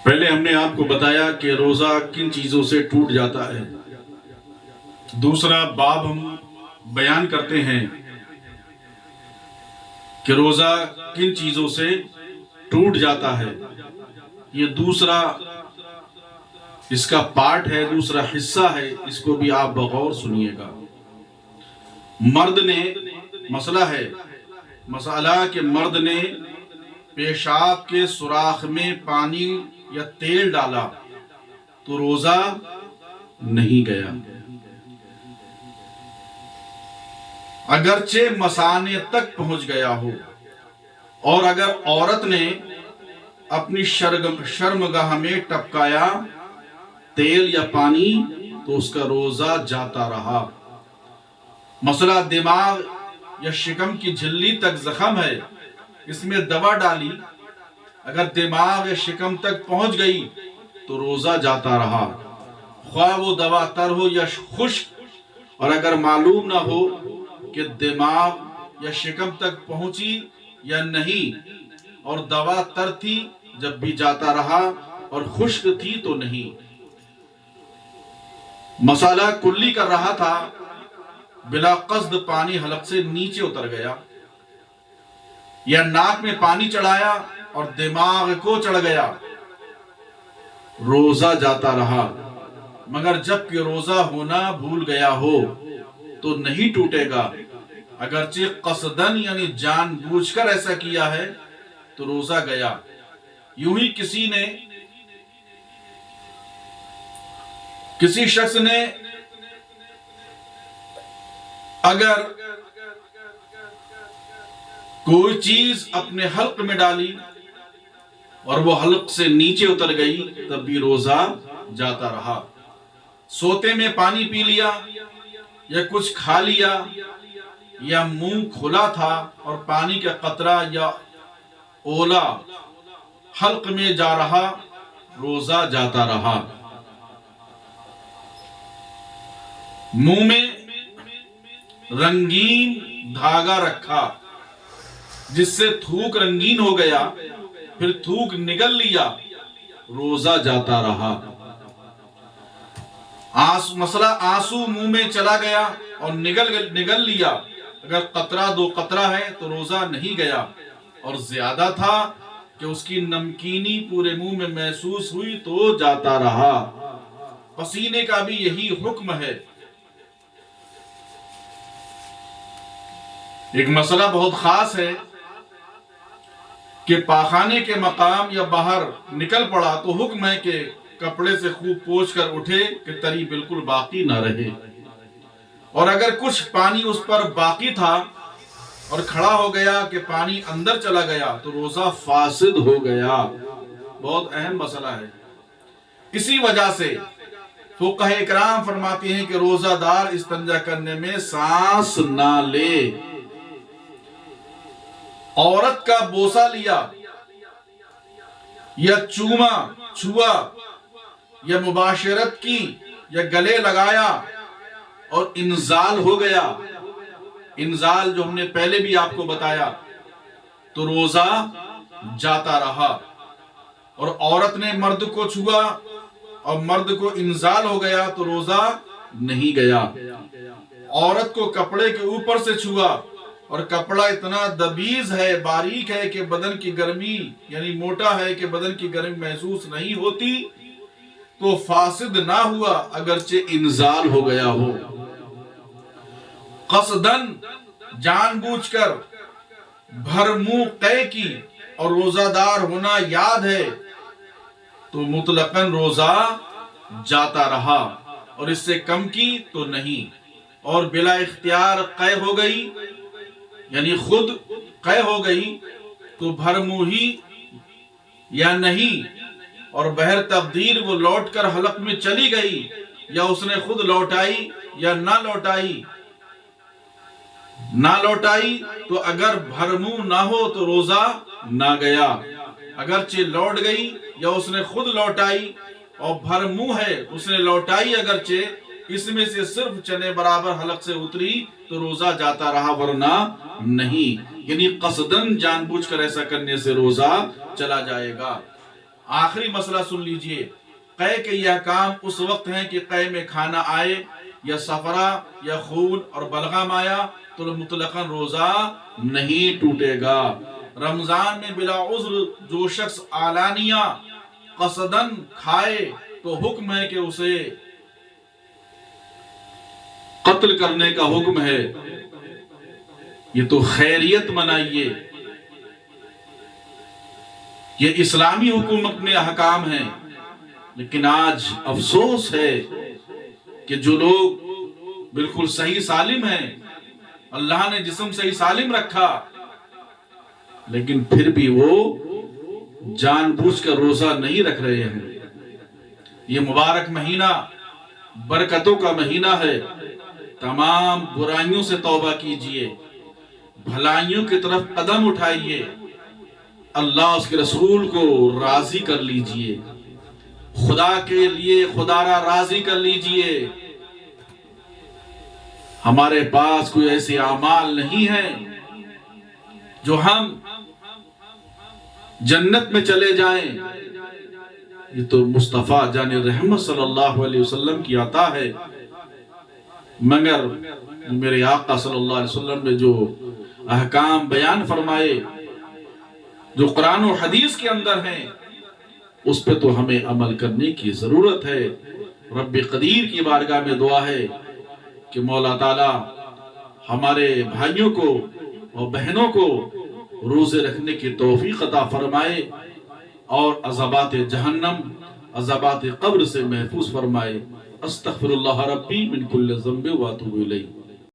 پہلے ہم نے آپ کو بتایا کہ روزہ کن چیزوں سے ٹوٹ جاتا ہے۔ دوسرا باب ہم بیان کرتے ہیں کہ روزہ کن چیزوں سے ٹوٹ جاتا ہے۔ یہ دوسرا اس کا پارٹ ہے، دوسرا حصہ ہے، اس کو بھی آپ بغور سنیے گا۔ مرد نے مسئلہ ہے، مسئلہ کہ مرد نے پیشاب کے سوراخ میں پانی یا تیل ڈالا تو روزہ نہیں گیا، اگرچہ مثانے تک پہنچ گیا ہو۔ اور اگر عورت نے اپنی شرمگاہ میں ٹپکایا تیل یا پانی تو اس کا روزہ جاتا رہا۔ مسئلہ دماغ یا شکم کی جھلی تک زخم ہے، اس میں دوا ڈالی، اگر دماغ یا شکم تک پہنچ گئی تو روزہ جاتا رہا، خواہ وہ دوا تر ہو یا خشک۔ اور اگر معلوم نہ ہو کہ دماغ یا شکم تک پہنچی یا نہیں اور دوا تر تھی جب بھی جاتا رہا اور خشک تھی تو نہیں۔ مسئلہ کلی کر رہا تھا، بلا قصد پانی حلق سے نیچے اتر گیا، یا ناک میں پانی چڑھایا اور دماغ کو چڑھ گیا، روزہ جاتا رہا، مگر جب کہ روزہ ہونا بھول گیا ہو تو نہیں ٹوٹے گا۔ اگرچہ قصدن یعنی جان بوجھ کر ایسا کیا ہے تو روزہ گیا۔ یوں ہی کسی شخص نے اگر کوئی چیز اپنے حلق میں ڈالی اور وہ حلق سے نیچے اتر گئی تب بھی روزہ جاتا رہا۔ سوتے میں پانی پی لیا یا کچھ کھا لیا یا منہ کھلا تھا اور پانی کا قطرہ یا اولا حلق میں جا رہا، روزہ جاتا رہا۔ منہ میں رنگین دھاگا رکھا جس سے تھوک رنگین ہو گیا، پھر تھوک نگل لیا، روزہ جاتا رہا۔ مسئلہ آنسو منہ میں چلا گیا اور نگل لیا، اگر قطرہ دو قطرہ ہے تو روزہ نہیں گیا، اور زیادہ تھا کہ اس کی نمکینی پورے منہ میں محسوس ہوئی تو جاتا رہا۔ پسینے کا بھی یہی حکم ہے۔ ایک مسئلہ بہت خاص ہے کہ پاخانے کے مقام یا باہر نکل پڑا تو حکم ہے کہ کپڑے سے خوب پوچھ کر اٹھے کہ تری بالکل باقی نہ رہے، اور اگر کچھ پانی اس پر باقی تھا اور کھڑا ہو گیا کہ پانی اندر چلا گیا تو روزہ فاسد ہو گیا۔ بہت اہم مسئلہ ہے۔ اسی وجہ سے فقہ اکرام فرماتے ہیں کہ روزہ دار استنجا کرنے میں سانس نہ لے۔ عورت کا بوسہ لیا یا چھوا یا مباشرت کی یا گلے لگایا اور انزال ہو گیا، انزال جو ہم نے پہلے بھی آپ کو بتایا، تو روزہ جاتا رہا۔ اور عورت نے مرد کو چھوا اور مرد کو انزال ہو گیا تو روزہ نہیں گیا۔ عورت کو کپڑے کے اوپر سے چھوا اور کپڑا اتنا دبیز ہے، باریک ہے کہ بدن کی گرمی یعنی موٹا ہے کہ بدن کی گرمی محسوس نہیں ہوتی تو فاسد نہ ہوا، اگرچہ انزال ہو گیا ہو۔ قصدن جان بوجھ کر بھر منہ قے کی اور روزہ دار ہونا یاد ہے تو مطلقاً روزہ جاتا رہا، اور اس سے کم کی تو نہیں۔ اور بلا اختیار قے ہو گئی یعنی خود قے ہو گئی تو بھر منہ ہی یا نہیں، اور بہر تقدیر وہ لوٹ کر حلق میں چلی گئی یا اس نے خود لوٹائی یا نہ لوٹائی تو اگر بھر منہ نہ ہو تو روزہ نہ گیا، اگرچہ لوٹ گئی یا اس نے خود لوٹائی اور بھر منہ ہے اس نے لوٹائی، اگرچہ اس میں سے صرف چنے برابر حلق سے اتری تو روزہ جاتا رہا ورنہ نہیں۔ یعنی قصدن جان بوجھ کر ایسا کرنے سے روزہ چلا جائے گا۔ آخری مسئلہ سن لیجئے، قے کے یہ احکام اس وقت ہیں کہ قے میں کھانا آئے یا سفرہ یا خون اور بلغم آیا تو مطلقاً روزہ نہیں ٹوٹے گا۔ رمضان میں بلا عذر جو شخص علانیہ قصداً کھائے تو حکم ہے کہ اسے قتل کرنے کا حکم ہے۔ یہ تو خیریت منائیے، یہ اسلامی حکومت میں احکام ہیں، لیکن آج افسوس ہے کہ جو لوگ بالکل صحیح سالم ہیں، اللہ نے جسم صحیح سالم رکھا، لیکن پھر بھی وہ جان بوجھ کر روزہ نہیں رکھ رہے ہیں۔ یہ مبارک مہینہ برکتوں کا مہینہ ہے، تمام برائیوں سے توبہ کیجئے، بھلائیوں کی طرف قدم اٹھائیے، اللہ اس کے رسول کو راضی کر لیجئے، خدا کے لیے خدا را راضی کر لیجئے۔ ہمارے پاس کوئی ایسے اعمال نہیں ہیں جو ہم جنت میں چلے جائیں، یہ تو مصطفیٰ جان رحمت صلی اللہ علیہ وسلم کی عطا ہے، مگر میرے آقا صلی اللہ علیہ وسلم نے جو احکام بیان فرمائے، جو قرآن و حدیث کے اندر ہیں، اس پہ تو ہمیں عمل کرنے کی ضرورت ہے۔ رب قدیر کی بارگاہ میں دعا ہے کہ مولا تعالی ہمارے بھائیوں کو اور بہنوں کو روزے رکھنے کی توفیق عطا فرمائے اور عذابات جہنم، عذابات قبر سے محفوظ فرمائے۔ استغفر اللہ ربی من کل ذنب واتوب الیہ۔